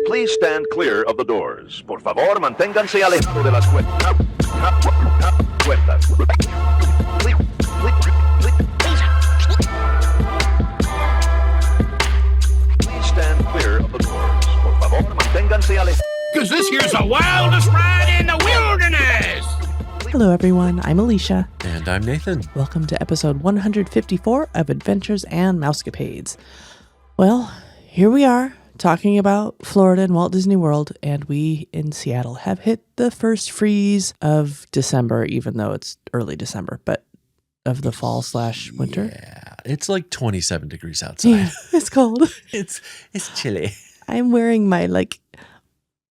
Please stand clear of the doors. Por favor, manténganse alejado de las puertas. Please stand clear of the doors. Por favor, manténganse alejados. Because this here's the wildest ride in the wilderness! Hello everyone, I'm Alicia. And I'm Nathan. Welcome to episode 154 of Adventures and Mousecapades. Well, here we are, talking about Florida and Walt Disney World, and we in Seattle have hit the first freeze of December, even though it's early December, but of the fall/winter. Yeah, it's like 27 degrees outside. Yeah, it's cold. It's chilly. I'm wearing my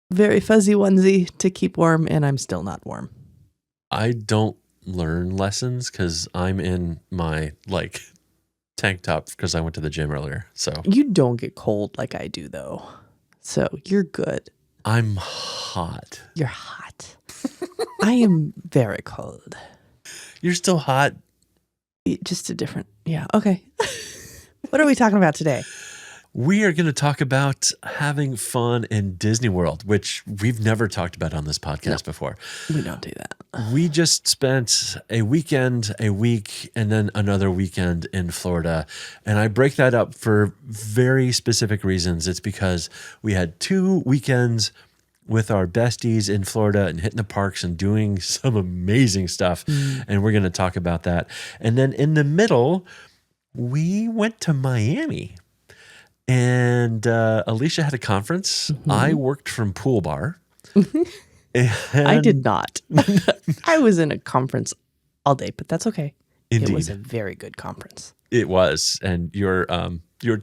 very fuzzy onesie to keep warm, and I'm still not warm. I don't learn lessons because I'm in my tank top because I went to the gym earlier. So You don't get cold like I do, though. So you're good. I'm hot. You're hot. I am very cold. You're still hot. Just a different, yeah, okay. What are we talking about today? We are going to talk about having fun in Disney World, which we've never talked about on this podcast before. We don't do that. We just spent a weekend, a week, and then another weekend in Florida. And I break that up for very specific reasons. It's because we had 2 weekends with our besties in Florida and hitting the parks and doing some amazing stuff. And we're going to talk about that. And then in the middle, we went to Miami. And Alicia had a conference. Mm-hmm. I worked from Pool Bar. I did not. I was in a conference all day, but that's okay. Indeed. It was a very good conference. It was. And your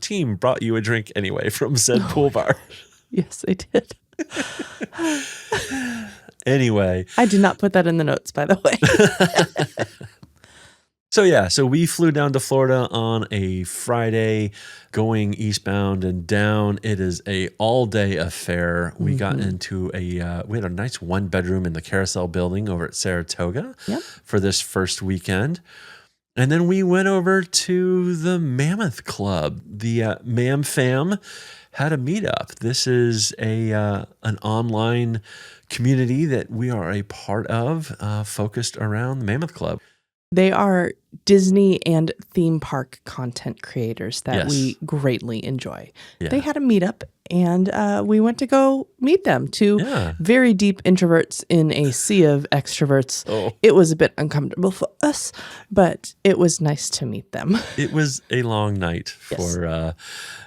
team brought you a drink anyway from said Pool Bar. Yes, they did. Anyway. I did not put that in the notes, by the way. So we flew down to Florida on a Friday, going eastbound and down. It is a all-day affair. We got into we had a nice 1-bedroom in the Carousel building over at Saratoga for this first weekend. And then we went over to the Mammoth Club. The Mam Fam had a meetup. This is an online community that we are a part of, focused around the Mammoth Club. They are Disney and theme park content creators that we greatly enjoy. Yeah. They had a meetup, and we went to go meet them, 2 very deep introverts in a sea of extroverts. Oh. It was a bit uncomfortable for us, but it was nice to meet them. It was a long night for,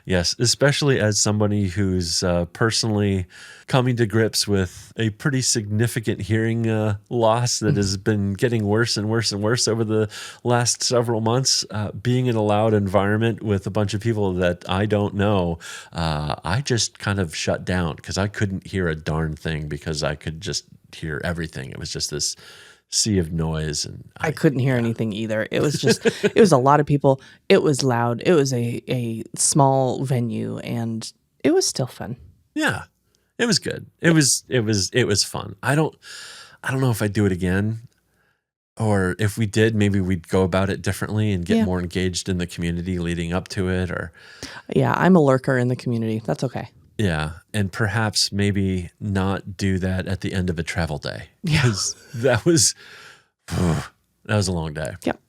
especially as somebody who's personally coming to grips with a pretty significant hearing loss that has been getting worse and worse and worse over the last several months. Being in a loud environment with a bunch of people that I don't know, I just kind of shut down because I couldn't hear a darn thing because I could just hear everything. It was just this sea of noise, and I couldn't hear anything either. It was just, it was a lot of people. It was loud. It was a small venue, and it was still fun. Yeah, it was good. It was fun. I don't know if I'd do it again, or if we did, maybe we'd go about it differently and get more engaged in the community leading up to it. Or I'm a lurker in the community. That's okay. Yeah, and perhaps maybe not do that at the end of a travel day, because that was a long day. Yep.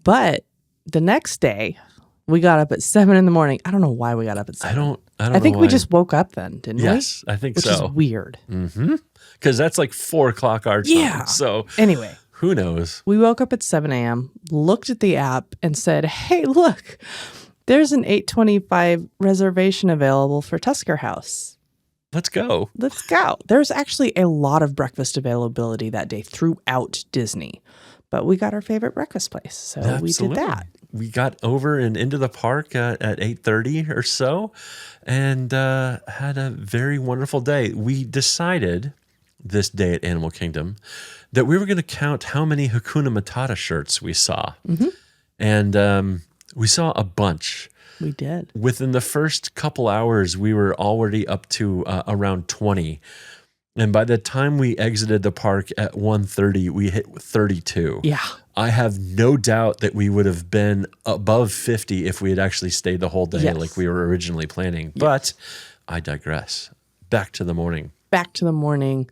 But the next day, we got up at 7 a.m. I don't know why we got up at 7. I think we just woke up then, didn't we? Yes, I think so. Which is weird. Mm-hmm. Because that's like 4 o'clock our time. Yeah. So anyway, who knows? We woke up at 7 a.m., looked at the app, and said, "Hey, look, there's an 8:25 reservation available for Tusker House. Let's go." There's actually a lot of breakfast availability that day throughout Disney, but we got our favorite breakfast place, so Absolutely. we did that. We got over and into the park at 8:30 or so, and had a very wonderful day. We decided this day at Animal Kingdom that we were going to count how many Hakuna Matata shirts we saw. Mm-hmm. And we saw a bunch. We did. Within the first couple hours, we were already up to around 20. And by the time we exited the park at 1:30, we hit 32. Yeah. I have no doubt that we would have been above 50 if we had actually stayed the whole day like we were originally planning. But I digress. Back to the morning. Back to the morning.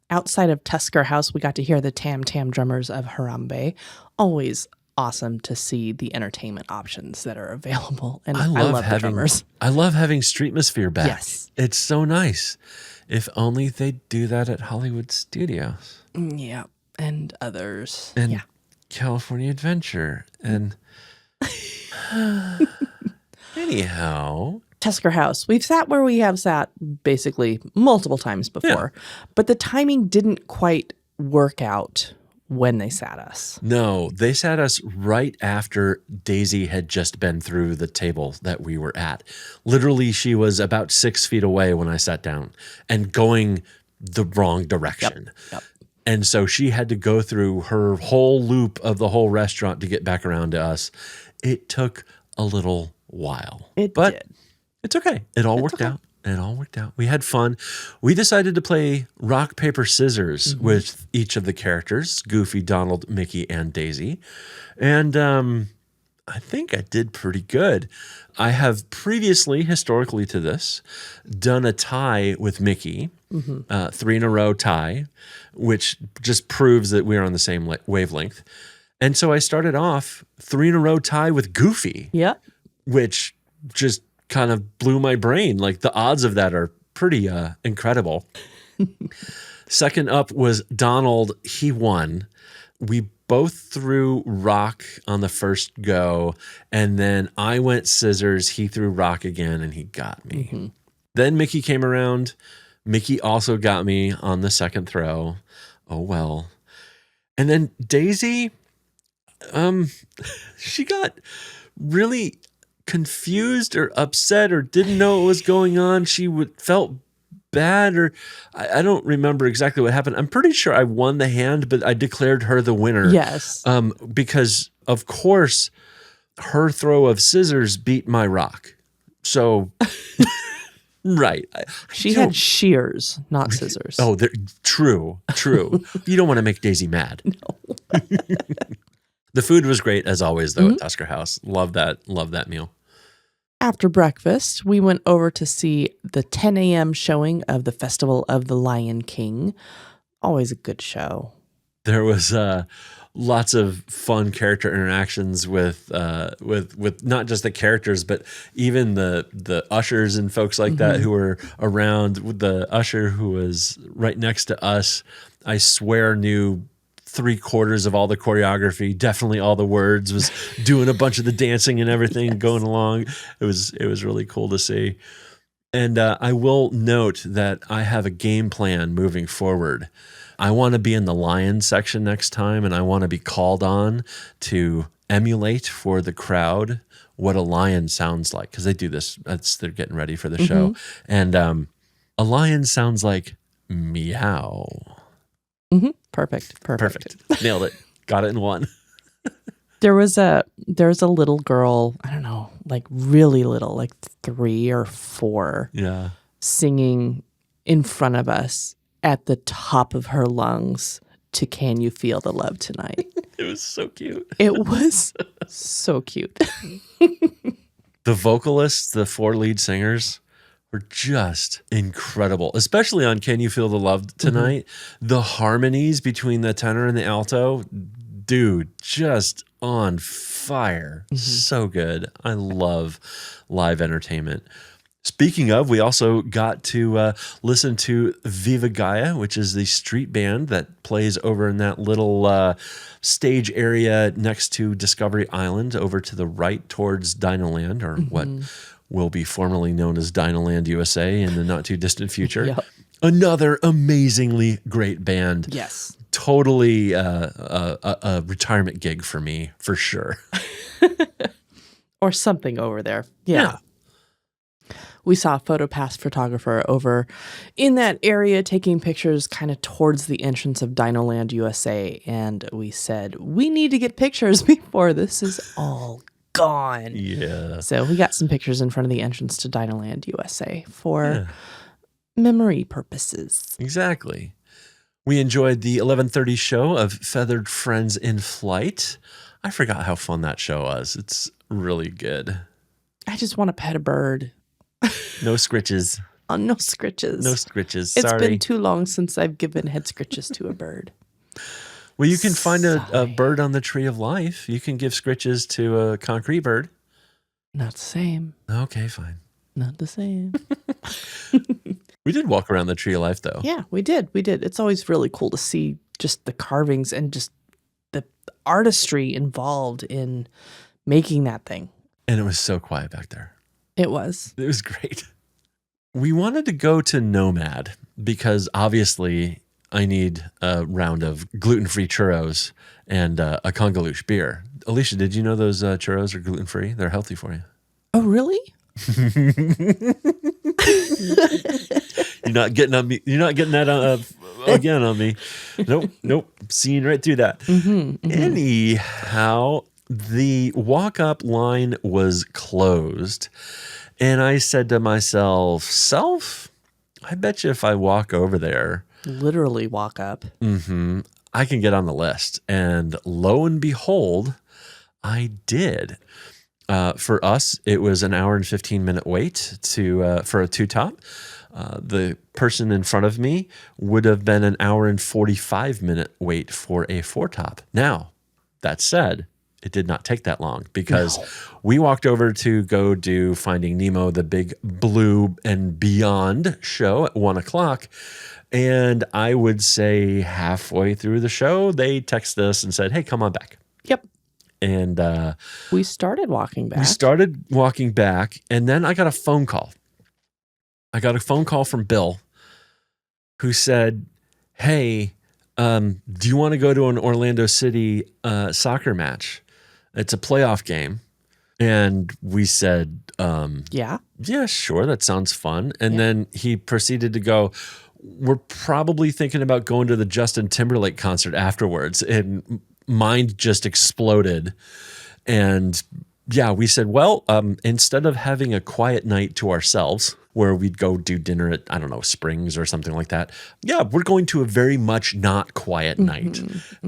Outside of Tusker House, we got to hear the Tam Tam drummers of Harambe. Always awesome to see the entertainment options that are available. And I love the drummers. I love having Streetmosphere back. Yes. It's so nice. If only they'd do that at Hollywood Studios. Yeah. And others. And California Adventure. And anyhow. Tusker House. We've sat where we have sat basically multiple times before, but the timing didn't quite work out when they sat us. No, they sat us right after Daisy had just been through the table that we were at. Literally, she was about 6 feet away when I sat down and going the wrong direction. Yep. And so she had to go through her whole loop of the whole restaurant to get back around to us. It took a little while. It did. It's okay. It all worked out. It all worked out. We had fun. We decided to play rock, paper, scissors with each of the characters, Goofy, Donald, Mickey, and Daisy. And I think I did pretty good. I have previously, historically to this, done a tie with Mickey, 3 in a row tie, which just proves that we're on the same wavelength. And so I started off 3 in a row tie with Goofy, which just kind of blew my brain. Like the odds of that are pretty incredible. Second up was Donald. He won. We both threw rock on the first go, and then I went scissors. He threw rock again, and he got me. Then Mickey came around. Mickey also got me on the second throw. Oh, well. And then Daisy, she got really confused or upset or didn't know what was going on. She felt bad, or I don't remember exactly what happened. I'm pretty sure I won the hand, but I declared her the winner. Yes. Because of course her throw of scissors beat my rock. So right. She had shears, not scissors. Oh, true. You don't want to make Daisy mad. No. The food was great as always though at Tusker House. Love that meal. After breakfast, we went over to see the 10 a.m. showing of the Festival of the Lion King. Always a good show. There was lots of fun character interactions with not just the characters, but even the ushers and folks like that who were around. The usher who was right next to us, I swear knew 3/4 of all the choreography, definitely all the words, was doing a bunch of the dancing and everything going along. It was really cool to see. And I will note that I have a game plan moving forward. I want to be in the lion section next time, and I want to be called on to emulate for the crowd what a lion sounds like, because they do this. They're getting ready for the show. And a lion sounds like meow. Perfect. Nailed it. Got it in one. There was a little girl, I don't know, like really little, like 3 or 4, singing in front of us at the top of her lungs to "Can You Feel the Love Tonight?" It was so cute. It was so cute. The vocalists, the 4 lead singers, were just incredible, especially on "Can You Feel the Love Tonight?" The harmonies between the tenor and the alto, dude, just on fire. So good. I love live entertainment. Speaking of, we also got to listen to Viva Gaia, which is the street band that plays over in that little stage area next to Discovery Island over to the right towards Dinoland, or what will be formerly known as Dinoland USA in the not too distant future. Another amazingly great band. Yes. Totally a retirement gig for me, for sure. Or something over there. Yeah. We saw a PhotoPass photographer over in that area taking pictures kind of towards the entrance of Dinoland USA. And we said, we need to get pictures before this is all gone. Yeah. So we got some pictures in front of the entrance to Dinoland USA for memory purposes. Exactly. We enjoyed the 11:30 show of Feathered Friends in Flight. I forgot how fun that show was. It's really good. I just want to pet a bird. No scritches. Oh, no scritches. No scritches. It's Sorry. been too long since I've given head scritches to a bird. Well, you can find a Sorry. bird on the tree of life. You can give scritches to a concrete bird. Not the same. Okay, fine. Not the same. We did walk around the tree of life, though. Yeah, we did. We did. It's always really cool to see just the carvings and just the artistry involved in making that thing. And it was so quiet back there. It was. It was great. We wanted to go to Nomad because obviously I need a round of gluten-free churros and a Congaloosh beer. Alicia, did you know those churros are gluten-free? They're healthy for you. Oh, really? You're not getting on me. You're not getting that again on me. Nope. Seeing right through that. Anyhow, the walk-up line was closed. And I said to myself, I bet you if I walk over there, Literally walk up. I can get on the list. And lo and behold, I did. For us, it was an hour and 15-minute wait for a two-top. The person in front of me would have been an hour and 45-minute wait for a four-top. Now, that said, it did not take that long because we walked over to go do Finding Nemo, the Big Blue and Beyond show at 1:00. And I would say halfway through the show, they texted us and said, hey, come on back. Yep. And We started walking back. we started walking back, and then I got a phone call. I got a phone call from Bill who said, hey, do you want to go to an Orlando City soccer match? It's a playoff game. And we said, Yeah. yeah, sure. That sounds fun. And then he proceeded to go, we're probably thinking about going to the Justin Timberlake concert afterwards. And mind just exploded. And yeah, we said, well, instead of having a quiet night to ourselves where we'd go do dinner at, I don't know, Springs or something like that. Yeah, we're going to a very much not quiet night.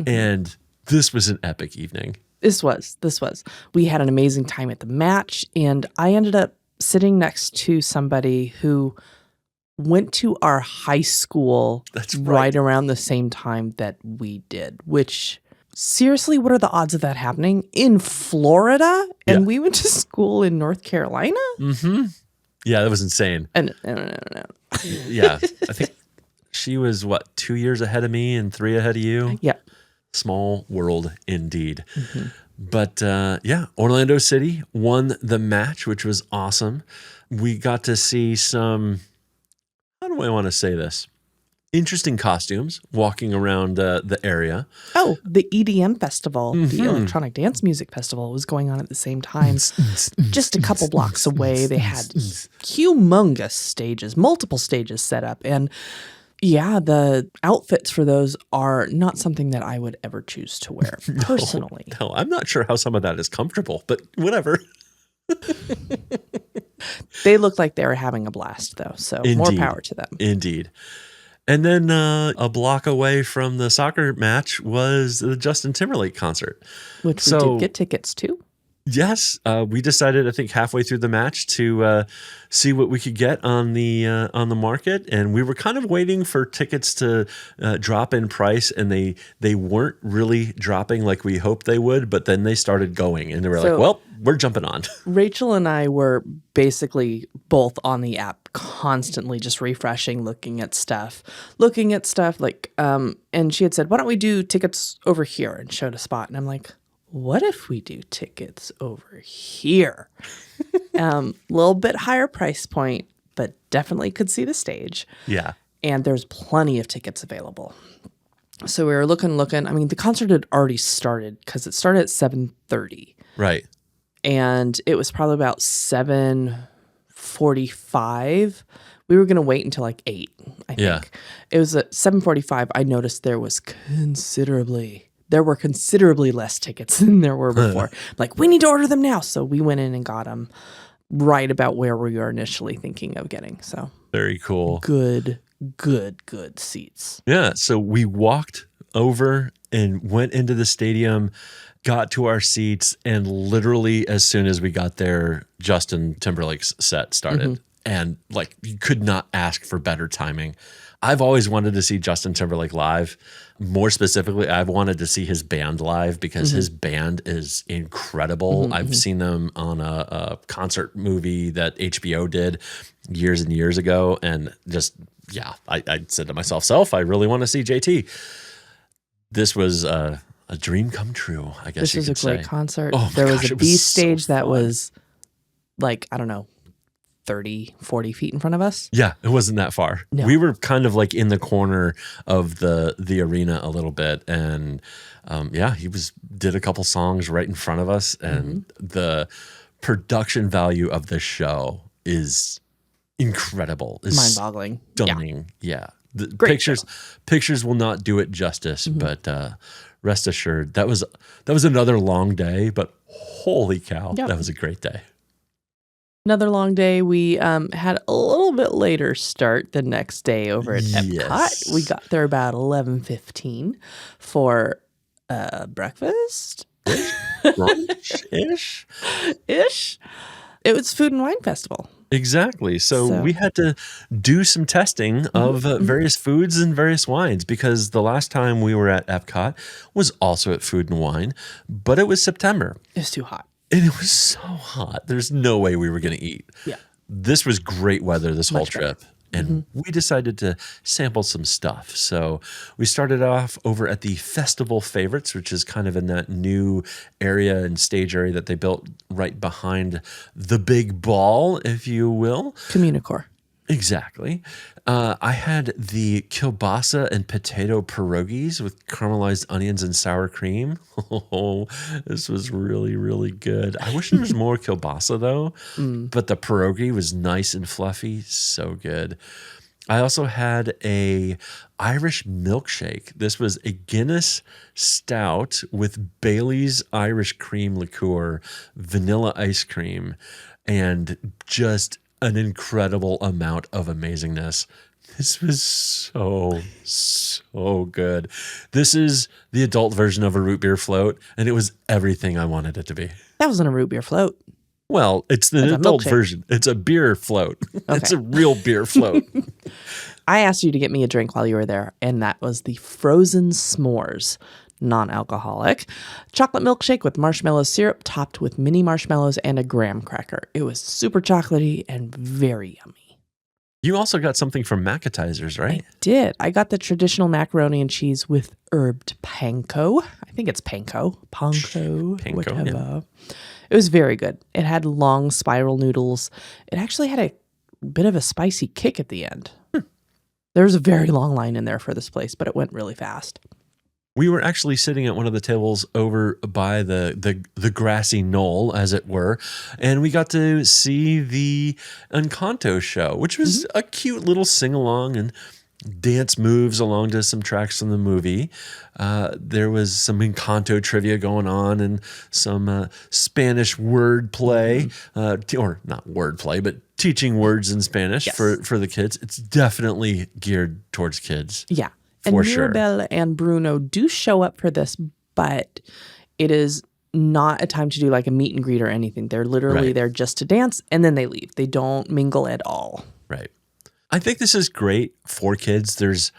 And this was an epic evening. This was. We had an amazing time at the match, and I ended up sitting next to somebody who went to our high school That's right. right around the same time that we did, which seriously, what are the odds of that happening in Florida? And Yeah. we went to school in North Carolina? Yeah, that was insane. And no. Yeah, I think she was, 2 years ahead of me and 3 ahead of you? Yeah. Small world indeed. But yeah, Orlando City won the match, which was awesome. We got to see some, how do I want to say this? Interesting costumes walking around the area. Oh, the EDM festival, the Electronic Dance Music Festival, was going on at the same time. Just a couple blocks away, they had humongous stages, multiple stages set up. And yeah, the outfits for those are not something that I would ever choose to wear personally. No, I'm not sure how some of that is comfortable, but whatever. They looked like they were having a blast, though. So more Indeed. power to them. Indeed. And then a block away from the soccer match was the Justin Timberlake concert. Which we So- did get tickets to. Yes, we decided, I think, halfway through the match to see what we could get on the market, and we were kind of waiting for tickets to drop in price, and they weren't really dropping like we hoped they would. But then they started going, and they were So- like, "Well, we're jumping on." Rachel and I were basically both on the app, constantly just refreshing, looking at stuff like, and she had said, why don't we do tickets over here, and showed a spot. And I'm like, what if we do tickets over here? Little bit higher price point, but definitely could see the stage. Yeah, And there's plenty of tickets available. So we were looking. I mean, the concert had already started because it started at 7:30. right. And it was probably about 7:45. We were going to wait until like 8, I think. Yeah. It was at 7:45. I noticed there were considerably less tickets than there were before. Like, we need to order them now. So we went in and got them right about where we were initially thinking of getting. So Very cool. good good seats. Yeah. So we walked over and went into the stadium, got to our seats, and literally as soon as we got there, Justin Timberlake's set started. And like, you could not ask for better timing. I've always wanted to see Justin Timberlake live. More specifically, I've wanted to see his band live because his band is incredible. I've seen them on a concert movie that HBO did years and years ago. And just, yeah, I said to myself, I really want to see JT. This was a dream come true, I guess This you was could a say. great concert. Oh my There was gosh, a it was B so stage that fun. was like, I don't know, 30, 40 feet in front of us. Yeah, it wasn't that far. No. We were kind of like in the corner of the arena a little bit, and yeah, he did a couple songs right in front of us, and the production value of the show is incredible. It's Mind-boggling. Yeah. stunning. Yeah, the Great pictures will not do it justice, but rest assured that was another long day. But holy cow, Yep. that was a great day. Another long day. We had a little bit later start the next day over at Epcot. Yes. We got there about 11:15 for breakfast Brunch-ish. ish. It was Food and Wine Festival. Exactly. So we had to do some testing of various foods and various wines because the last time we were at Epcot was also at Food and Wine, but it was September. It was too hot. And it was so hot. There's no way we were going to eat. Yeah. This was great weather this whole Much better. trip. And we decided to sample some stuff. So we started off over at the Festival Favorites, which is kind of in that new area and stage area that they built right behind the big ball, if you will. Communicore. Exactly. I had the kielbasa and potato pierogies with caramelized onions and sour cream. Oh, this was really, really good. I wish there was more kielbasa though, but the pierogi was nice and fluffy. So good. I also had a Irish milkshake. This was a Guinness stout with Bailey's Irish cream liqueur, vanilla ice cream, and just an incredible amount of amazingness. This was so good. This is the adult version of a root beer float, and it was everything I wanted it to be. That wasn't a root beer float. Well, it's the It's a adult milkshake. version. It's a beer float. It's a Okay. real beer float. I asked you to get me a drink while you were there, and that was the Frozen S'mores, non-alcoholic chocolate milkshake with marshmallow syrup topped with mini marshmallows and a graham cracker. It was super chocolatey and very yummy. You also got something from Macatizers, right? I did. I got the traditional macaroni and cheese with herbed panko. I think it's panko. Panko. Panko, Whatever. It was very good. It had long spiral noodles. It actually had a bit of a spicy kick at the end. There was a very long line in there for this place, but it went really fast. We were actually sitting at one of the tables over by the grassy knoll, as it were, and we got to see the Encanto show, which was a cute little sing-along and dance moves along to some tracks from the movie. There was some Encanto trivia going on and some Spanish word play, or not word play, but teaching words in Spanish Yes. for the kids. It's definitely geared towards kids. Yeah. And For sure. Mirabelle and Bruno do show up for this, but it is not a time to do like a meet and greet or anything. They're literally Right. there just to dance and then they leave. They don't mingle at all. Right. I think this is great for kids. There's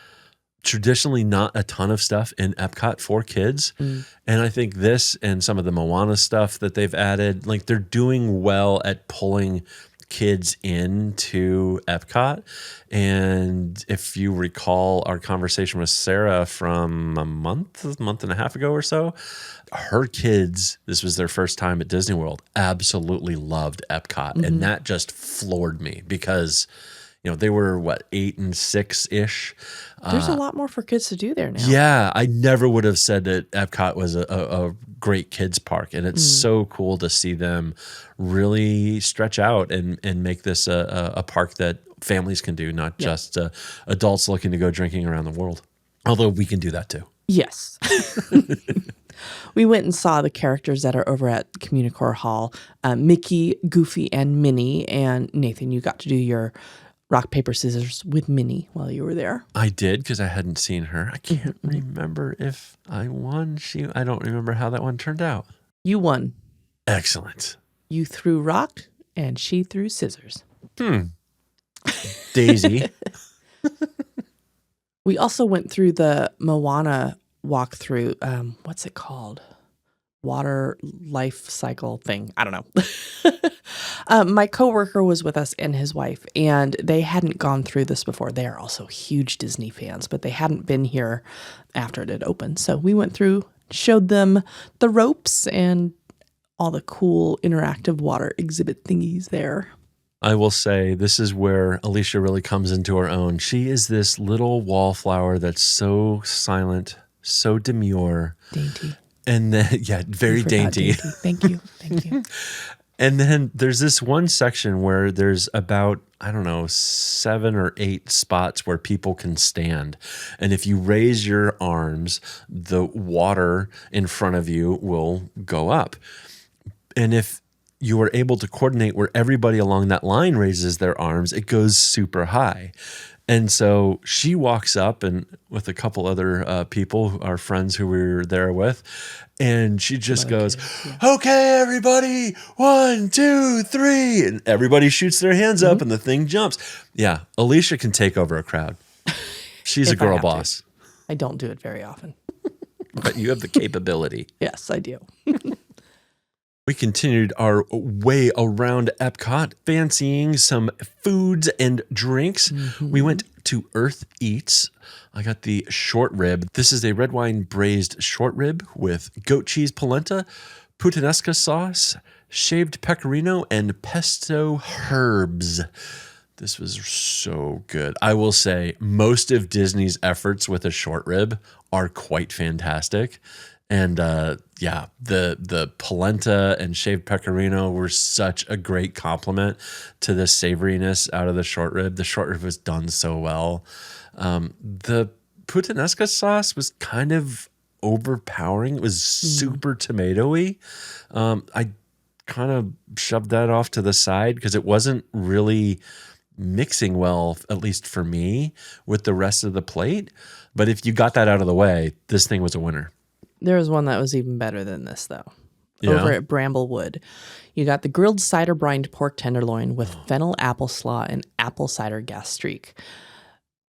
traditionally not a ton of stuff in Epcot for kids. And I think this and some of the Moana stuff that they've added, like they're doing well at pulling kids into Epcot. And if you recall our conversation with Sarah from a month and a half ago or so, her kids, this was their first time at Disney World, absolutely loved Epcot. And that just floored me because, you know, they were what, 8 and 6-ish. There's a lot more for kids to do there now. Yeah, I never would have said that Epcot was a great kids park, and it's so cool to see them really stretch out and make this a park that families can do, not just adults looking to go drinking around the world. Although we can do that too. Yes. We went and saw the characters that are over at Communicore Hall, Mickey, Goofy, and Minnie. And Nathan, you got to do your rock, paper, scissors with Minnie while you were there. I did because I hadn't seen her. I can't remember if I won. I don't remember how that one turned out. You won. Excellent. You threw rock and she threw scissors. Daisy. We also went through the Moana walkthrough. What's it called? Water life cycle thing. I don't know. My coworker was with us and his wife, and they hadn't gone through this before. They are also huge Disney fans, but they hadn't been here after it had opened. So we went through, showed them the ropes and all the cool interactive water exhibit thingies there. I will say this is where Alicia really comes into her own. She is this little wallflower that's so silent, so demure. Dainty. And then, yeah, very dainty. Thank you. Thank you. And then there's this one section where there's about, I don't know, 7 or 8 spots where people can stand. And if you raise your arms, the water in front of you will go up. And if you are able to coordinate where everybody along that line raises their arms, it goes super high. And so she walks up and with a couple other people, our friends who we were there with, and she just goes, okay, everybody, 1, 2, 3. And everybody shoots their hands up and the thing jumps. Yeah, Alicia can take over a crowd. She's a girl boss. I don't do it very often. But you have the capability. Yes, I do. We continued our way around Epcot, fancying some foods and drinks. We went to Earth Eats. I got the short rib. This is a red wine braised short rib with goat cheese polenta, puttanesca sauce, shaved pecorino, and pesto herbs. This was so good. I will say most of Disney's efforts with a short rib are quite fantastic. And yeah, the polenta and shaved pecorino were such a great compliment to the savoriness out of the short rib. The short rib was done so well. The puttanesca sauce was kind of overpowering. It was super tomatoey. I kind of shoved that off to the side because it wasn't really mixing well, at least for me, with the rest of the plate. But if you got that out of the way, this thing was a winner. There was one that was even better than this, though. Yeah. Over at Bramblewood, you got the grilled cider brined pork tenderloin with fennel apple slaw and apple cider gastrique.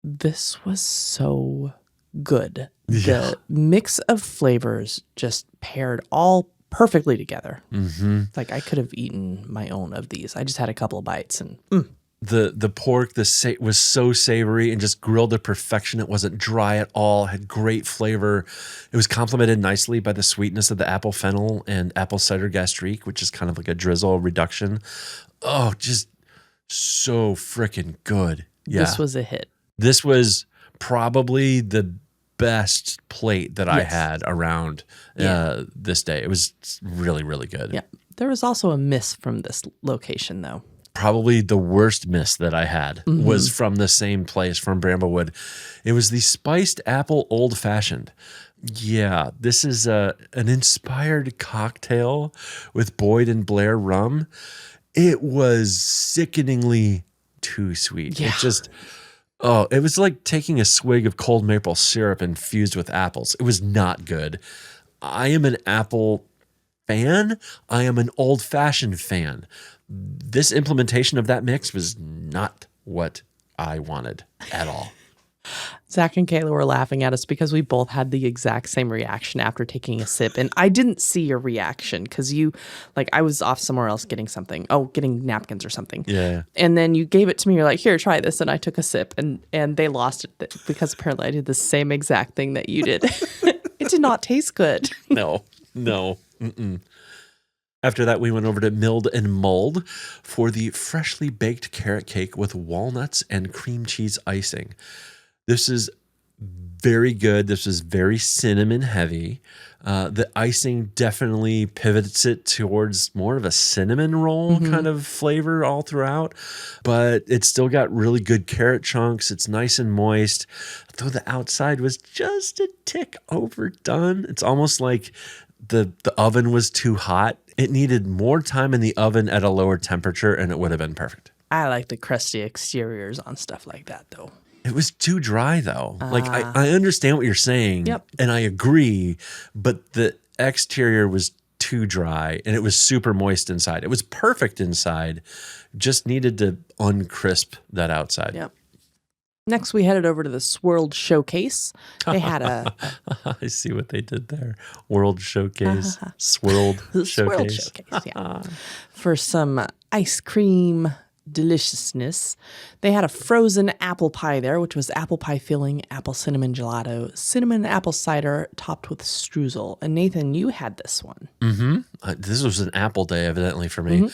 This was so good. Yeah. The mix of flavors just paired all perfectly together. Like I could have eaten my own of these. I just had a couple of bites and The pork was so savory and just grilled to perfection. It wasn't dry at all. It had great flavor. It was complemented nicely by the sweetness of the apple fennel and apple cider gastrique, which is kind of like a drizzle reduction. Oh, just so freaking good. Yeah. This was a hit. This was probably the best plate that I had around this day. It was really, really good. Yeah. There was also a miss from this location, though. Probably the worst miss that I had was from the same place, from Bramblewood. It was the spiced apple old fashioned. Yeah, this is an inspired cocktail with Boyd and Blair rum. It was sickeningly too sweet. Yeah. It just, it was like taking a swig of cold maple syrup infused with apples. It was not good. I am an apple fan. I am an old fashioned fan. This implementation of that mix was not what I wanted at all. Zach and Kayla were laughing at us because we both had the exact same reaction after taking a sip. And I didn't see your reaction because I was off somewhere else getting something. Oh, getting napkins or something. Yeah. And then you gave it to me. You're like, here, try this. And I took a sip and they lost it because apparently I did the same exact thing that you did. It did not taste good. No. Mm-mm. After that, we went over to Milled and Mulled for the freshly baked carrot cake with walnuts and cream cheese icing. This is very good. This is very cinnamon heavy. The icing definitely pivots it towards more of a cinnamon roll kind of flavor all throughout, but it's still got really good carrot chunks. It's nice and moist, though the outside was just a tick overdone. It's almost like the oven was too hot. It needed more time in the oven at a lower temperature and it would have been perfect. I like the crusty exteriors on stuff like that, though. It was too dry, though. Like, I understand what you're saying, Yep. and I agree, but the exterior was too dry, and it was super moist inside. It was perfect inside, just needed to uncrisp that outside. Yep. Next, we headed over to the Swirled Showcase. They had a I see what they did there. World Showcase, Swirled Showcase. Swirled Showcase, yeah. For some ice cream deliciousness. They had a frozen apple pie there, which was apple pie filling, apple cinnamon gelato, cinnamon apple cider topped with streusel. And Nathan, you had this one. This was an apple day, evidently, for me.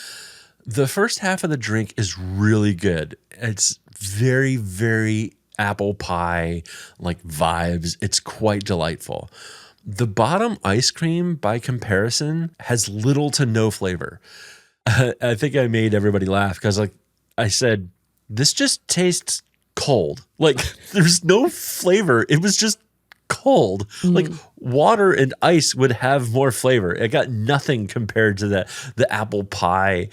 The first half of the drink is really good. It's very, very apple pie like vibes. It's quite delightful. The bottom ice cream, by comparison, has little to no flavor. I think I made everybody laugh because, like I said, this just tastes cold. Like there's no flavor. It was just cold. Like water and ice would have more flavor. It got nothing compared to the apple pie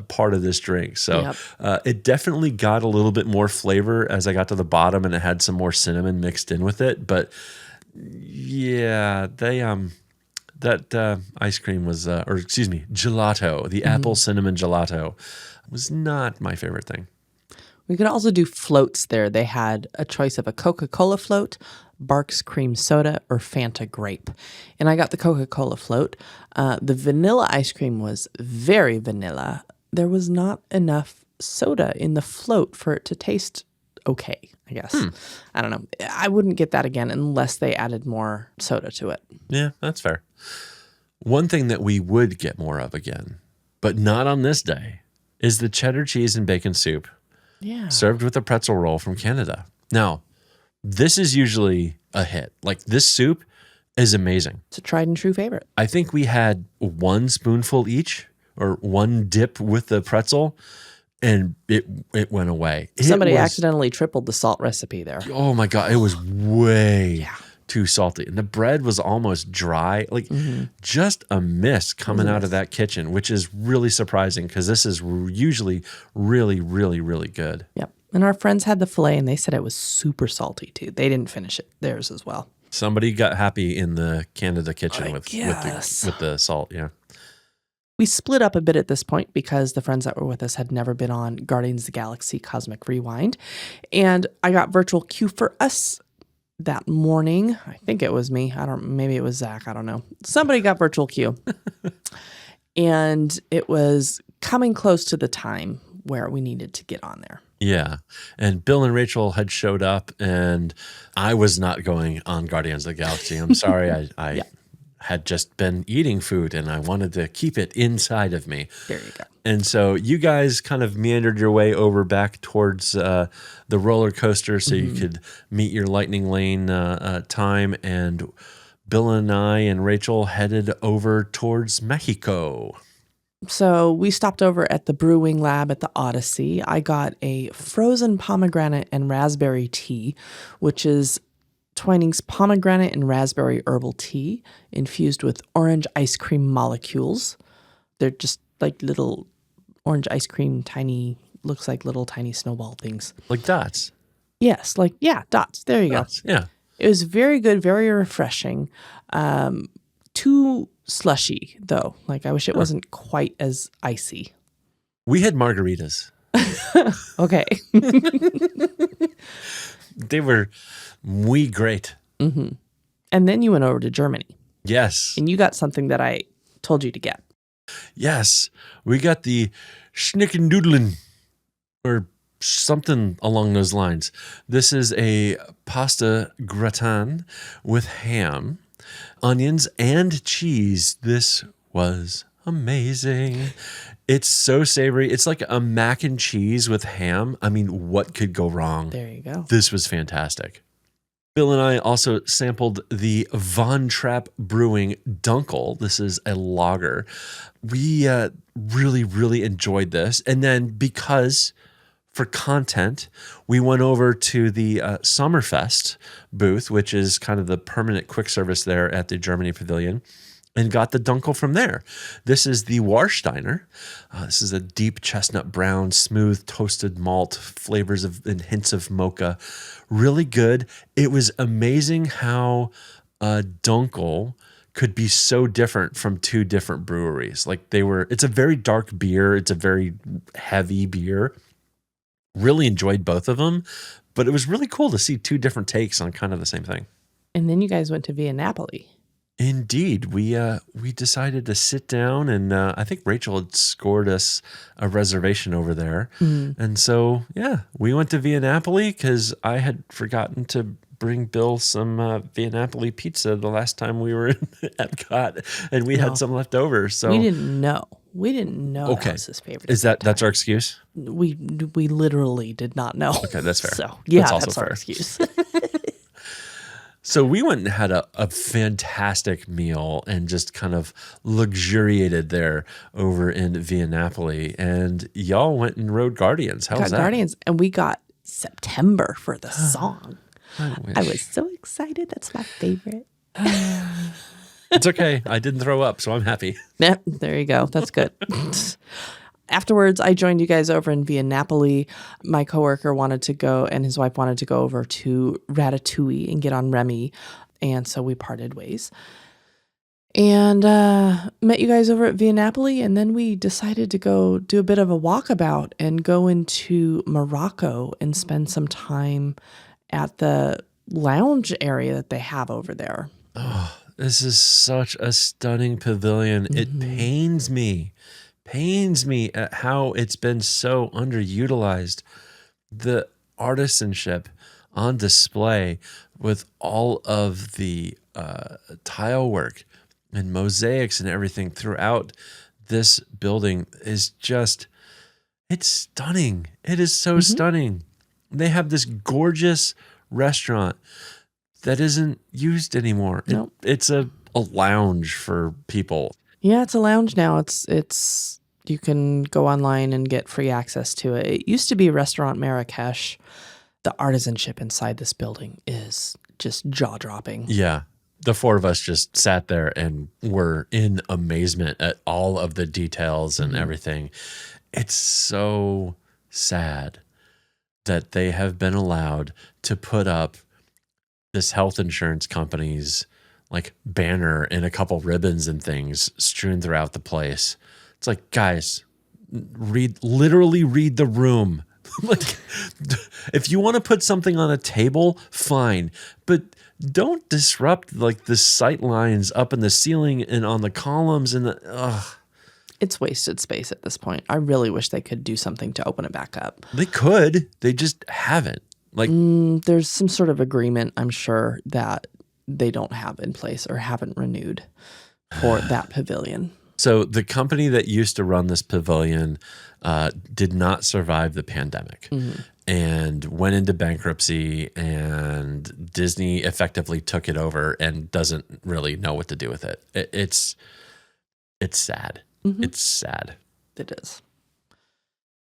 part of this drink. So it definitely got a little bit more flavor as I got to the bottom, and it had some more cinnamon mixed in with it. But yeah, they that ice cream was, or excuse me, gelato, the apple cinnamon gelato was not my favorite thing. We could also do floats there. They had a choice of a Coca-Cola float, Barks cream soda, or Fanta grape. And I got the Coca-Cola float. The vanilla ice cream was very vanilla. There was not enough soda in the float for it to taste okay, I guess. I don't know. I wouldn't get that again unless they added more soda to it. Yeah, that's fair. One thing that we would get more of again, but not on this day, is the cheddar cheese and bacon soup. Yeah. Served with a pretzel roll from Canada. Now, this is usually a hit. Like this soup is amazing. It's a tried and true favorite. I think we had one spoonful each or one dip with the pretzel, and it went away. Somebody accidentally tripled the salt recipe there. Oh my God. It was way too salty. And the bread was almost dry. Like just a miss coming out of that kitchen, which is really surprising because this is usually really, really, really good. Yep. And our friends had the filet and they said it was super salty too. They didn't finish it. Theirs as well. Somebody got happy in the Canada kitchen with the salt. Yeah. We split up a bit at this point because the friends that were with us had never been on Guardians of the Galaxy Cosmic Rewind. And I got virtual queue for us that morning. I think it was me. Maybe it was Zach. I don't know. Somebody got virtual queue. And it was coming close to the time where we needed to get on there. Yeah. And Bill and Rachel had showed up, and I was not going on Guardians of the Galaxy. I'm sorry. I had just been eating food, and I wanted to keep it inside of me. There you go. And so you guys kind of meandered your way over back towards the roller coaster so you could meet your lightning lane time. And Bill and I and Rachel headed over towards Mexico. So we stopped over at the brewing lab at the Odyssey. I got a frozen pomegranate and raspberry tea, which is Twinings pomegranate and raspberry herbal tea infused with orange ice cream molecules. They're just like little orange ice cream, looks like little tiny snowball things. Like dots. Yes, dots. There you Dots, go. yeah. It was very good, very refreshing. Too slushy, though. Like, I wish it wasn't quite as icy. We had margaritas. Okay. They were muy great. And then you went over to Germany. Yes. And you got something that I told you to get. Yes. We got the Schnickendoodlen, or something along those lines. This is a pasta gratin with ham, onions, and cheese. This was amazing. It's so savory. It's like a mac and cheese with ham. I mean, what could go wrong? There you go. This was fantastic. Bill and I also sampled the Von Trapp Brewing Dunkel. This is a lager. We really, really enjoyed this. And then because for content, we went over to the Summerfest booth, which is kind of the permanent quick service there at the Germany Pavilion. and got the Dunkel from there. This is the Warsteiner. This is a deep chestnut brown, smooth toasted malt, flavors of and hints of mocha. Really good. It was amazing how a Dunkel could be so different from two different breweries. Like it's a very dark beer. It's a very heavy beer. Really enjoyed both of them, but it was really cool to see two different takes on kind of the same thing. And then you guys went to Via Napoli. Indeed, we decided to sit down, and I think Rachel had scored us a reservation over there, and so we went to Via Napoli because I had forgotten to bring Bill some Via Napoli pizza the last time we were in Epcot, and we had some left over. So we didn't know. That was his favorite. Is that's our excuse? We literally did not know. Okay, that's fair. So that's our fair. excuse. So we went and had a fantastic meal and just kind of luxuriated there over in Via Napoli. And y'all went and rode Guardians. How was that? Guardians, and we got September for the song. I was so excited. That's my favorite. It's okay. I didn't throw up, so I'm happy. Yep, there you go. That's good. Afterwards, I joined you guys over in Via Napoli. My coworker wanted to go, and his wife wanted to go over to Ratatouille and get on Remy, and so we parted ways. And met you guys over at Via Napoli, and then we decided to go do a bit of a walkabout and go into Morocco and spend some time at the lounge area that they have over there. Oh, this is such a stunning pavilion. It pains me at how it's been so underutilized. The artisanship on display with all of the tile work and mosaics and everything throughout this building is just, it's stunning. It is so stunning. They have this gorgeous restaurant that isn't used anymore. Nope. It's a lounge for people. Yeah, it's a lounge now. It's you can go online and get free access to it. It used to be Restaurant Marrakesh. The artisanship inside this building is just jaw-dropping. Yeah. The four of us just sat there and were in amazement at all of the details and everything. It's so sad that they have been allowed to put up this health insurance company's like banner and a couple ribbons and things strewn throughout the place. It's like, guys, literally read the room. Like, if you want to put something on a table, fine, but don't disrupt like the sight lines up in the ceiling and on the columns and It's wasted space at this point. I really wish they could do something to open it back up. They could. They just haven't. Like, there's some sort of agreement, I'm sure, that they don't have in place or haven't renewed for that pavilion. So the company that used to run this pavilion did not survive the pandemic and went into bankruptcy, and Disney effectively took it over and doesn't really know what to do with it. It's sad. It's sad. It is.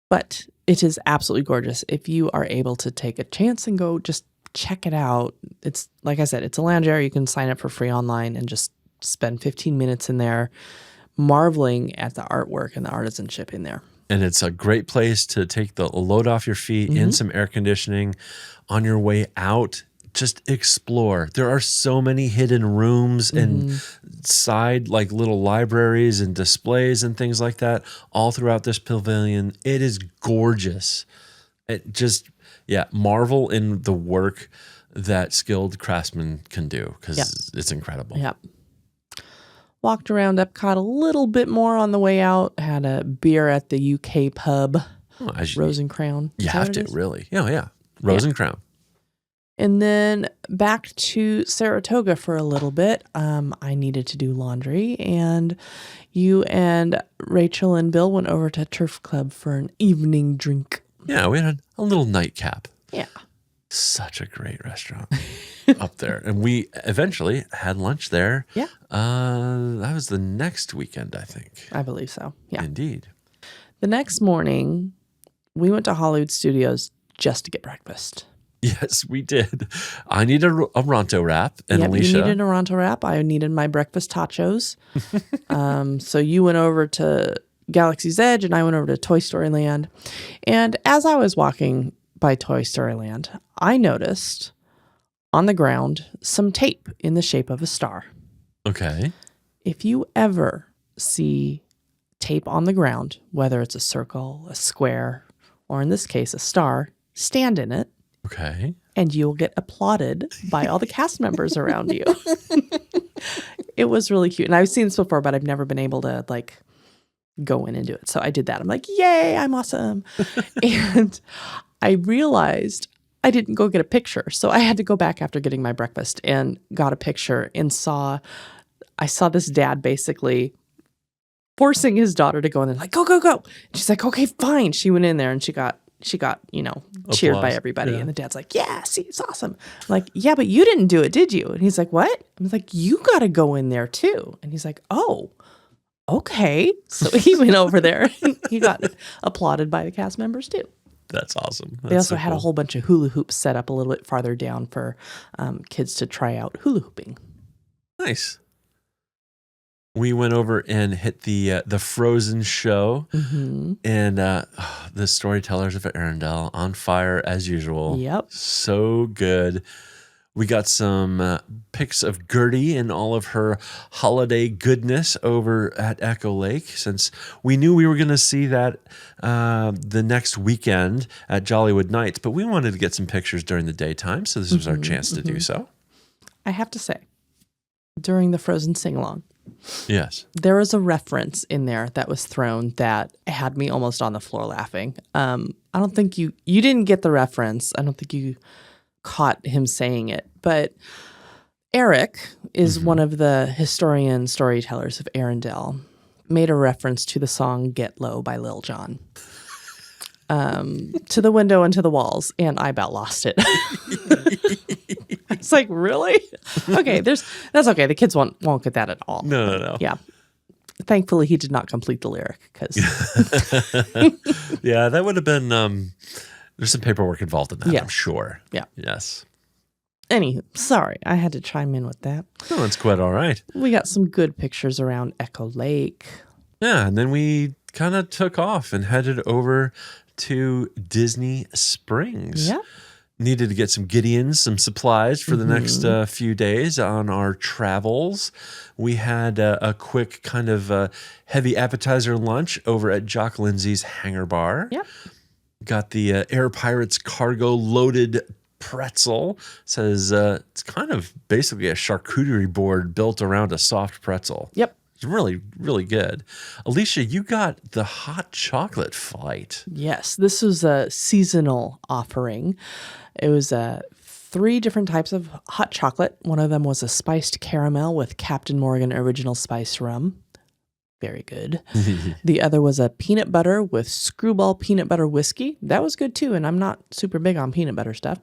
But it is absolutely gorgeous. If you are able to take a chance and go just check it out. It's, like I said, it's a lounge area. You can sign up for free online and just spend 15 minutes in there marveling at the artwork and the artisanship in there. And it's a great place to take the load off your feet in some air conditioning. On your way out, just explore. There are so many hidden rooms and side like little libraries and displays and things like that all throughout this pavilion. It is gorgeous. It just, marvel in the work that skilled craftsmen can do because it's incredible. Yep. Walked around Epcot a little bit more on the way out. Had a beer at the UK pub, Rose and Crown. You have to, really. Yeah. Rose and Crown. And then back to Saratoga for a little bit. I needed to do laundry, and you and Rachel and Bill went over to Turf Club for an evening drink. Yeah, we had a little nightcap. Yeah. Such a great restaurant up there. And we eventually had lunch there. Yeah. That was the next weekend, I think. I believe so. Yeah. Indeed. The next morning, we went to Hollywood Studios just to get breakfast. Yes, we did. I needed a Ronto wrap, and Yep, Alicia. you needed a Ronto wrap. I needed my breakfast tachos. So you went over to Galaxy's Edge, and I went over to Toy Story Land. And as I was walking by Toy Story Land, I noticed on the ground some tape in the shape of a star. Okay. If you ever see tape on the ground, whether it's a circle, a square, or in this case, a star, stand in it, Okay. and you'll get applauded by all the cast members around you. It was really cute. And I've seen this before, but I've never been able to like go in and do it. So I did that. I'm like, yay, I'm awesome. And I realized I didn't go get a picture. So I had to go back after getting my breakfast and got a picture and I saw this dad basically forcing his daughter to go in there, like, go, go, go. And she's like, okay, fine. She went in there and she got, cheered by Applause. everybody. Yeah. And the dad's like, yeah, see, it's awesome. I'm like, yeah, but you didn't do it, did you? And he's like, what? I was like, you got to go in there too. And he's like, oh, okay. So he went over there and he got applauded by the cast members too. That's awesome. They also had a whole bunch of hula hoops set up a little bit farther down for kids to try out hula hooping. Nice. We went over and hit the Frozen show, and the storytellers of Arendelle on fire as usual. Yep. So good. We got some pics of Gertie and all of her holiday goodness over at Echo Lake, since we knew we were going to see that the next weekend at Jollywood Nights, but we wanted to get some pictures during the daytime, so this was our chance to do so. I have to say, during the Frozen sing-along, Yes. there was a reference in there that was thrown that had me almost on the floor laughing. I don't think you didn't get the reference. I don't think you caught him saying it, but Eric is one of the historian storytellers of Arendelle, made a reference to the song Get Low by Lil Jon. To the window and to the walls, and I about lost it. It's like, really? Okay, that's okay. The kids won't get that at all. No. Yeah. Thankfully, he did not complete the lyric because Yeah, that would have been there's some paperwork involved in that, Yeah. I'm sure. Yeah. Yes. Anywho, sorry, I had to chime in with that. No, that's quite all right. We got some good pictures around Echo Lake. Yeah, and then we kind of took off and headed over to Disney Springs. Yeah. Needed to get some Gideons, some supplies for the next few days on our travels. We had a quick kind of heavy appetizer lunch over at Jock Lindsay's Hangar Bar. Yep. Got the Air Pirates cargo loaded pretzel. Says it's kind of basically a charcuterie board built around a soft pretzel. Yep. It's really, really good. Alicia, you got the hot chocolate flight. Yes, this was a seasonal offering. It was 3 different types of hot chocolate. One of them was a spiced caramel with Captain Morgan original spice rum. Very good. The other was a peanut butter with Screwball peanut butter whiskey. That was good too, and I'm not super big on peanut butter stuff.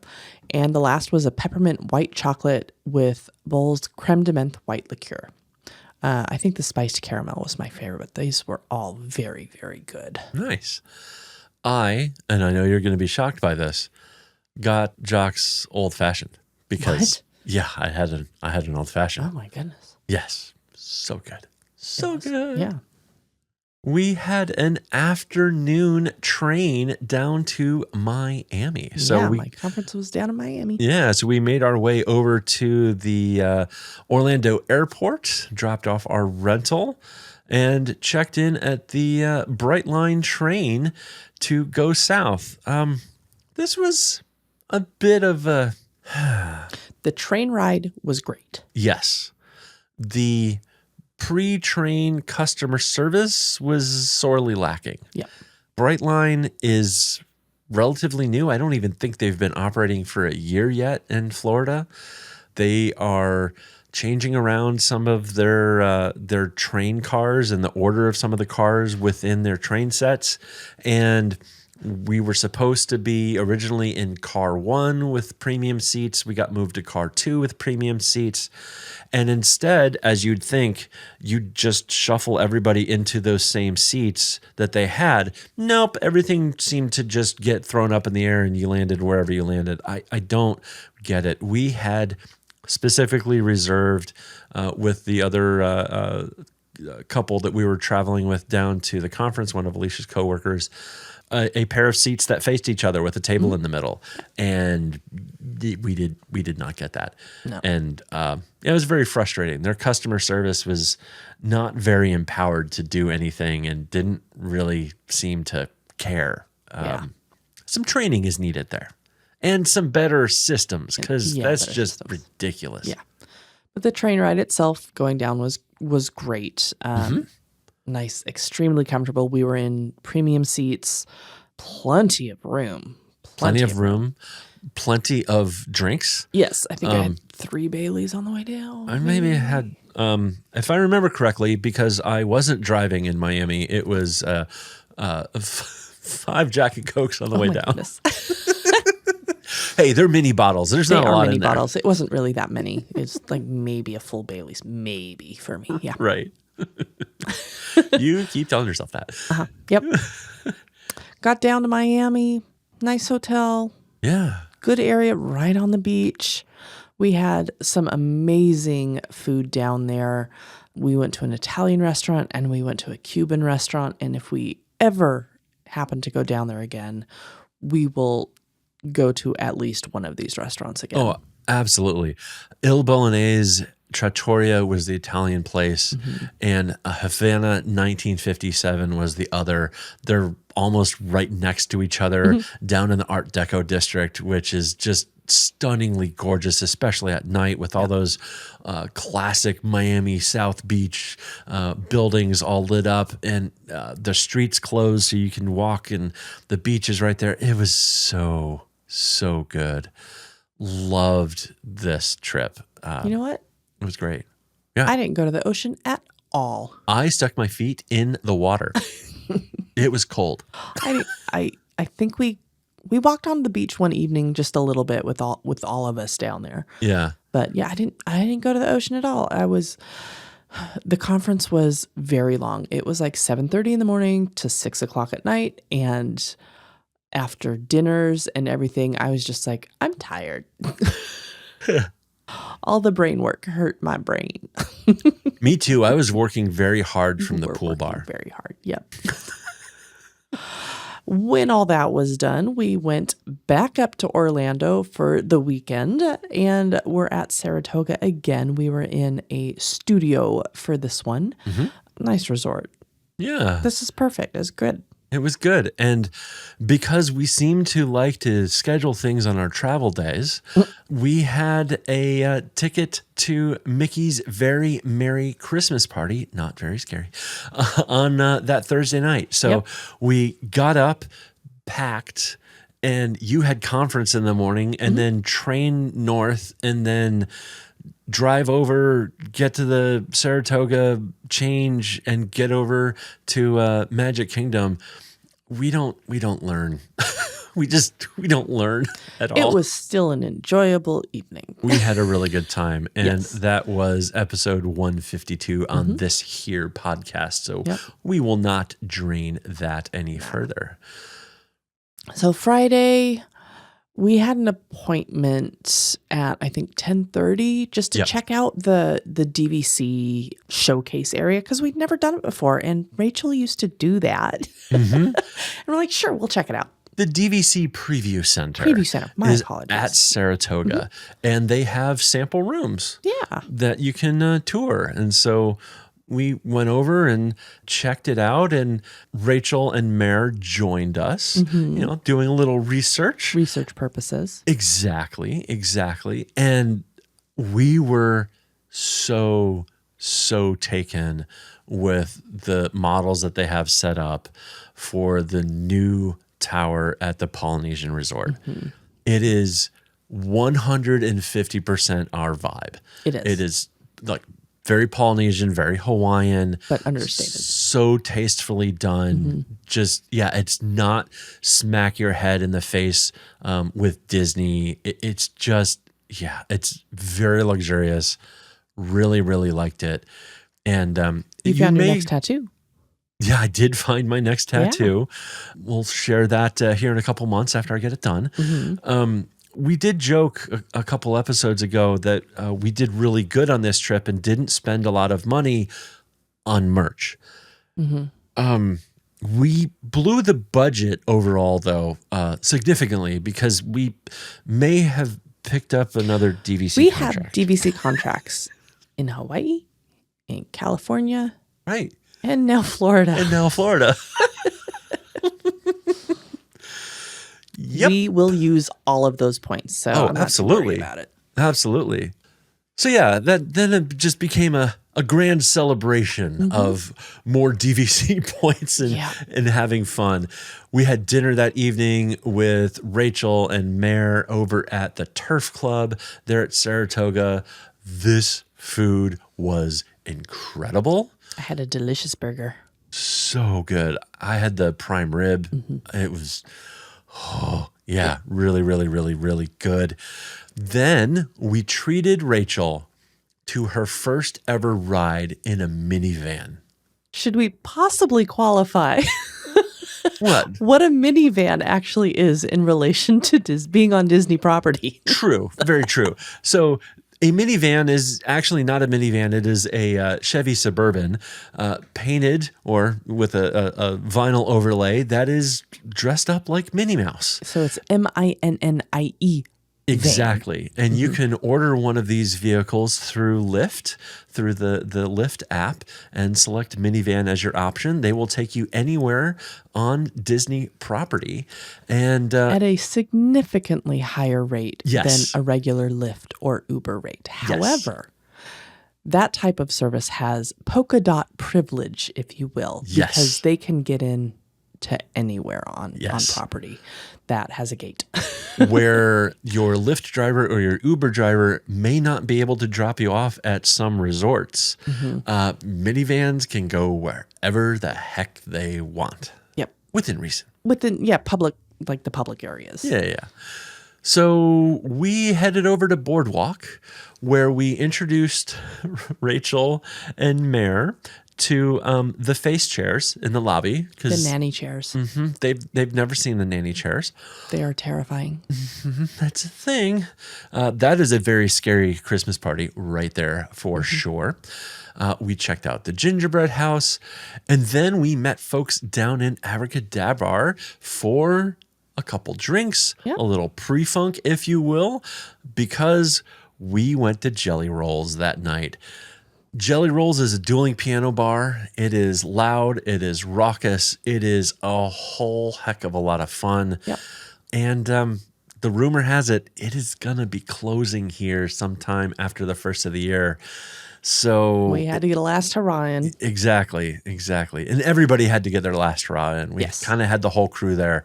And the last was a peppermint white chocolate with Bowl's creme de menthe white liqueur. I think the spiced caramel was my favorite, but these were all very, very good. Nice. And I know you're going to be shocked by this, got Jock's old fashioned because yeah, I had an old fashioned. Oh my goodness. Yes. So good. So good. Yeah. We had an afternoon train down to Miami. So my conference was down in Miami. so we made our way over to the Orlando airport, dropped off our rental, and checked in at the Brightline train to go south. This was a bit of a... The train ride was great. Yes. The pre-train customer service was sorely lacking. Yeah. Brightline is relatively new. I don't even think they've been operating for a year yet in Florida. They are changing around some of their train cars and the order of some of the cars within their train sets. And We were supposed to be originally in car 1 with premium seats. We got moved to car 2 with premium seats. And instead, as you'd think, you'd just shuffle everybody into those same seats that they had. Nope, everything seemed to just get thrown up in the air and you landed wherever you landed. I don't get it. We had specifically reserved with the other couple that we were traveling with down to the conference, one of Alicia's coworkers, a pair of seats that faced each other with a table in the middle, and we did not get that. No. And it was very frustrating. Their customer service was not very empowered to do anything and didn't really seem to care. Some training is needed there, and some better systems, because that's just ridiculous. Yeah. But the train ride itself going down was great. Nice, extremely comfortable. We were in premium seats, plenty of room. Plenty of room, plenty of drinks. Yes, I think I had 3 Baileys on the way down. I maybe had, if I remember correctly, because I wasn't driving in Miami, it was 5 Jack and Cokes on the way down. Hey, they're mini bottles. There's not a lot in there. Bottles. It wasn't really that many. It's like maybe a full Bailey's, maybe for me. Yeah. Right. You keep telling yourself that. Yep. Got down to Miami. Nice hotel. Yeah. Good area right on the beach. We had some amazing food down there. We went to an Italian restaurant and we went to a Cuban restaurant. And if we ever happen to go down there again, we will go to at least one of these restaurants again. Oh, absolutely. Il Bolognese Trattoria was the Italian place, and Havana 1957 was the other. They're almost right next to each other down in the Art Deco district, which is just stunningly gorgeous, especially at night with all those classic Miami South Beach buildings all lit up, and the streets closed so you can walk, and the beach is right there. It was so good. Loved this trip. You know what? It was great. Yeah. I didn't go to the ocean at all. I stuck my feet in the water. It was cold. I think we walked on the beach one evening just a little bit with all of us down there. Yeah. But yeah, I didn't go to the ocean at all. The conference was very long. It was like 7:30 in the morning to 6 o'clock at night, and after dinners and everything, I was just like, I'm tired. All the brain work hurt my brain. Me too. I was working very hard from the pool bar. Very hard. Yep. When all that was done, we went back up to Orlando for the weekend, and we're at Saratoga again. We were in a studio for this one. Nice resort. Yeah. This is perfect. It's good. It was good. And because we seem to like to schedule things on our travel days, we had a ticket to Mickey's Very Merry Christmas Party, not very scary, on that Thursday night. So we got up, packed, and you had conference in the morning, and then train north, and then drive over, get to the Saratoga, change, and get over to Magic Kingdom. We don't learn. we don't learn at all. It was still an enjoyable evening. We had a really good time, and that was episode 152 on this here podcast. So we will not drain that any further. So Friday, we had an appointment at, I think, 10:30 just to check out the DVC showcase area, because we'd never done it before. And Rachel used to do that. And we're like, sure, we'll check it out. The DVC Preview Center. My is apologies. at Saratoga, and they have sample rooms that you can tour. And so we went over and checked it out, and Rachel and Mare joined us, doing a little research. Research purposes. Exactly. And we were so taken with the models that they have set up for the new tower at the Polynesian Resort. It is 150% our vibe. It is. It is like very Polynesian, very Hawaiian, But understated. so tastefully done. Just, yeah, it's not smack your head in the face with Disney. It's just, yeah, it's very luxurious. Really, really liked it. And You found your next tattoo. yeah, I did find my next tattoo. We'll share that here in a couple months after I get it done. We did joke a couple episodes ago that we did really good on this trip and didn't spend a lot of money on merch. We blew the budget overall, though, significantly because we may have picked up another DVC We contract. have DVC contracts in Hawaii, in California, Right. and now Florida. And now Florida. Yep. We will use all of those points. So I'm not too absolutely. worried about it. Absolutely. So yeah, then it just became a grand celebration of more DVC points and having fun. We had dinner that evening with Rachel and Mare over at the Turf Club there at Saratoga. This food was incredible. I had a delicious burger. So good. I had the prime rib. It was, really, really, really, really good. Then we treated Rachel to her first ever ride in a minivan. Should we possibly qualify What? what a minivan actually is in relation to being on Disney property? True. Very true. So a minivan is actually not a minivan. It is a Chevy Suburban painted or with a vinyl overlay that is dressed up like Minnie Mouse. So it's MINNIE. Exactly. And you can order one of these vehicles through Lyft, through the Lyft app, and select minivan as your option. They will take you anywhere on Disney property. And At a significantly higher rate Yes. than a regular Lyft or Uber rate. However, that type of service has polka dot privilege, if you will, Yes. because they can get in to anywhere on Yes. property that has a gate. where your Lyft driver or your Uber driver may not be able to drop you off at some resorts. Minivans can go wherever the heck they want. Yep. Within reason. Within, public, like the public areas. Yeah. So we headed over to Boardwalk where we introduced Rachel and Mare to the face chairs in the lobby. The nanny chairs. They've never seen the nanny chairs. They are terrifying. That's a thing. That is a very scary Christmas party right there for sure. We checked out the gingerbread house, and then we met folks down in Abracadabra for a couple drinks, a little pre-funk, if you will, because we went to Jelly Rolls that night. Jelly Rolls is a dueling piano bar. It is loud. It is raucous. It is a whole heck of a lot of fun. Yep. And the rumor has it, it is going to be closing here sometime after the first of the year. So We had to get a last hurrah in. Exactly. And everybody had to get their last hurrah in. We kind of had the whole crew there,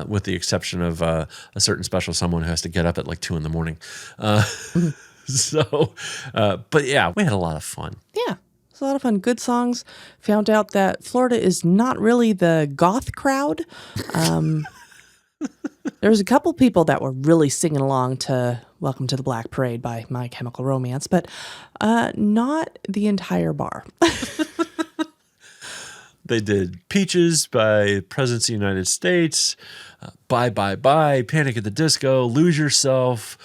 with the exception of a certain special someone who has to get up at like 2 a.m. So, but yeah, we had a lot of fun. Yeah. It's a lot of fun. Good songs. Found out that Florida is not really the goth crowd. There was a couple people that were really singing along to Welcome to the Black Parade by My Chemical Romance, but not the entire bar. They did Peaches by Presidents of the United States, Bye Bye Bye, Panic at the Disco, Lose Yourself.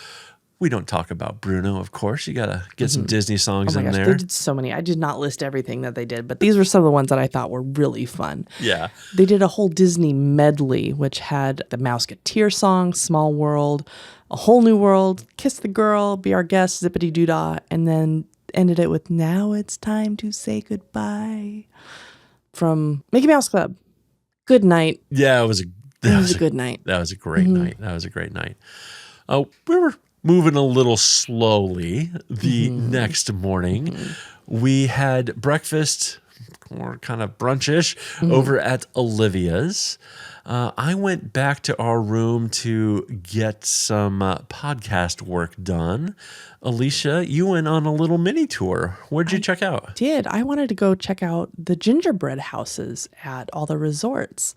We don't talk about Bruno, of course. You got to get some Disney songs in there. They did so many. I did not list everything that they did, but these were some of the ones that I thought were really fun. Yeah. They did a whole Disney medley, which had the Mousecapades song, Small World, A Whole New World, Kiss the Girl, Be Our Guest, Zippity Doo Dah, and then ended it with Now It's Time to Say Goodbye from Mickey Mouse Club. Good night. Yeah, it was a good night. That was a great night. That was a great night. We were moving a little slowly the next morning. We had breakfast, or kind of brunchish, over at Olivia's. I went back to our room to get some podcast work done. Alicia, you went on a little mini tour. Where'd you check out? I wanted to go check out the gingerbread houses at all the resorts.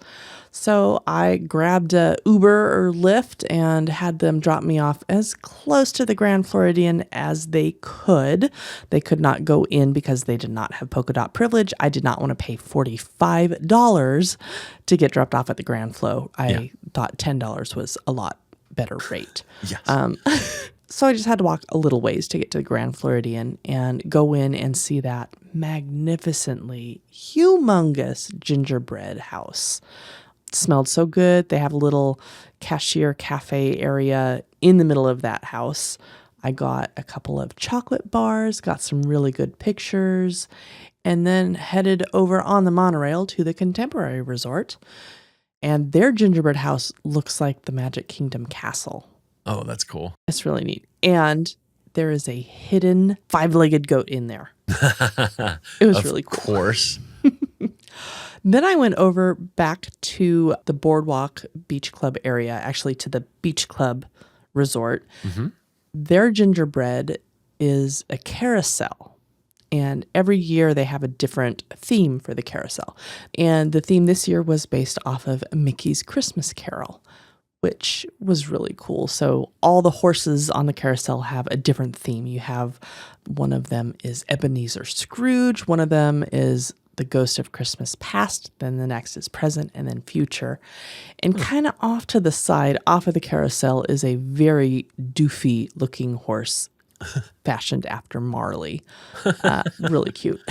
So I grabbed a Uber or Lyft and had them drop me off as close to the Grand Floridian as they could. They could not go in because they did not have polka dot privilege. I did not want to pay $45 to get dropped off at the Grand Flo. I thought $10 was a lot better rate. Yes. So I just had to walk a little ways to get to the Grand Floridian and go in and see that magnificently humongous gingerbread house. It smelled so good. They have a little cashier cafe area in the middle of that house. I got a couple of chocolate bars, got some really good pictures, and then headed over on the monorail to the Contemporary Resort. And their gingerbread house looks like the Magic Kingdom castle. Oh, that's cool. It's really neat. And there is a hidden 5-legged goat in there. It was really cool. Of course. Then I went over back to the Boardwalk Beach Club area, actually to the Beach Club Resort. Mm-hmm. Their gingerbread is a carousel. And every year they have a different theme for the carousel. And the theme this year was based off of Mickey's Christmas Carol, which was really cool. So all the horses on the carousel have a different theme. You have one of them is Ebenezer Scrooge. One of them is the Ghost of Christmas Past. Then the next is Present and then Future. And kind of off to the side, off of the carousel, is a very doofy looking horse fashioned after Marley. Really cute.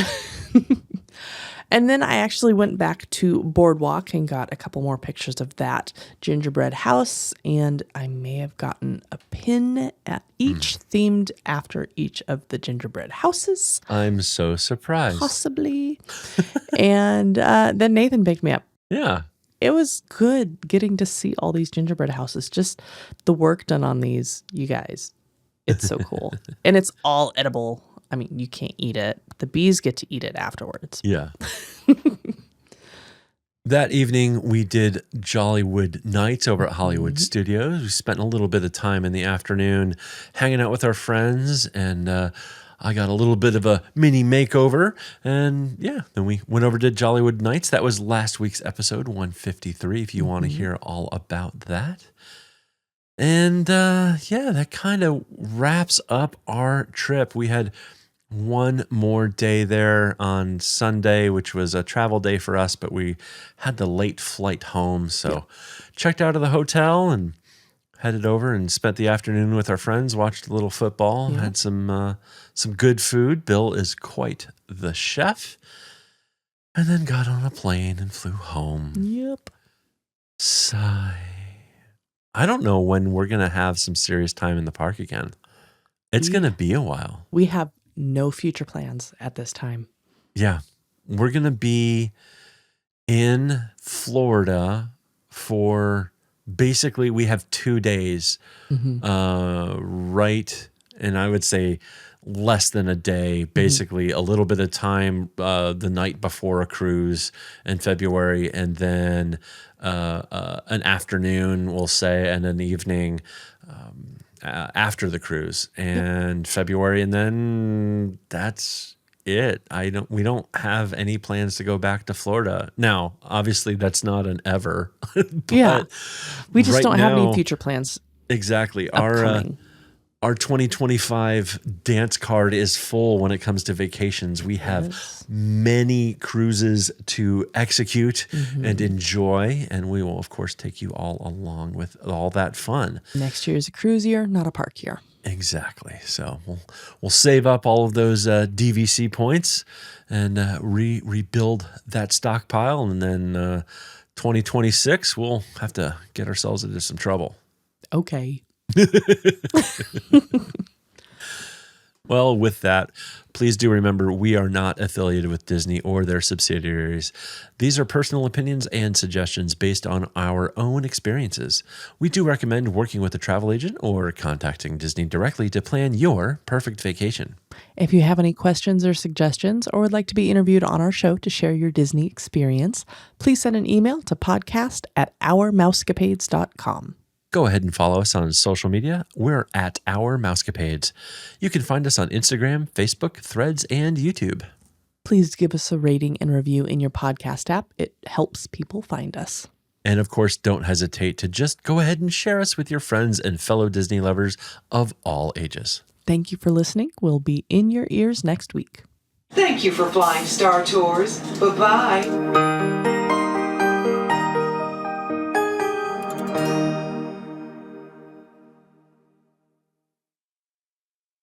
And then I actually went back to Boardwalk and got a couple more pictures of that gingerbread house. And I may have gotten a pin at each themed after each of the gingerbread houses. I'm so surprised. Possibly. And then Nathan picked me up. Yeah. It was good getting to see all these gingerbread houses. Just the work done on these, you guys. It's so cool. And it's all edible. I mean, you can't eat it. The bees get to eat it afterwards. Yeah. That evening, we did Jollywood Nights over at Hollywood Studios. We spent a little bit of time in the afternoon hanging out with our friends, and I got a little bit of a mini makeover. And yeah, then we went over to Jollywood Nights. That was last week's episode 153, if you want to hear all about that. And yeah, that kind of wraps up our trip. We had one more day there on Sunday, which was a travel day for us, but we had the late flight home. So checked out of the hotel and headed over and spent the afternoon with our friends, watched a little football, had some good food. Bill is quite the chef. And then got on a plane and flew home. Yep. Sigh. I don't know when we're going to have some serious time in the park again. It's going to be a while. We have no future plans at this time. Yeah. We're going to be in Florida for basically, we have 2 days, right? And I would say less than a day, basically a little bit of time the night before a cruise in February, and then an afternoon, we'll say, and an evening after the cruise and February, and then that's it. We don't have any plans to go back to Florida. Now, obviously that's not an ever. But we just right don't have any now, future plans. Exactly. Upcoming. Our 2025 dance card is full when it comes to vacations. We have many cruises to execute and enjoy, and we will, of course, take you all along with all that fun. Next year is a cruise year, not a park year. Exactly. So we'll save up all of those DVC points and rebuild that stockpile, and then 2026 we'll have to get ourselves into some trouble. Okay. Well, with that, please do remember we are not affiliated with Disney or their subsidiaries. These are personal opinions and suggestions based on our own experiences. We do recommend working with a travel agent or contacting Disney directly to plan your perfect vacation. If you have any questions or suggestions or would like to be interviewed on our show to share your Disney experience, please send an email to podcast@ourmousecapades.com. Go ahead and follow us on social media. We're at Our Mousecapades. You can find us on Instagram, Facebook, Threads, and YouTube. Please give us a rating and review in your podcast app. It helps people find us. And of course, don't hesitate to just go ahead and share us with your friends and fellow Disney lovers of all ages. Thank you for listening. We'll be in your ears next week. Thank you for flying Star Tours. Bye-bye.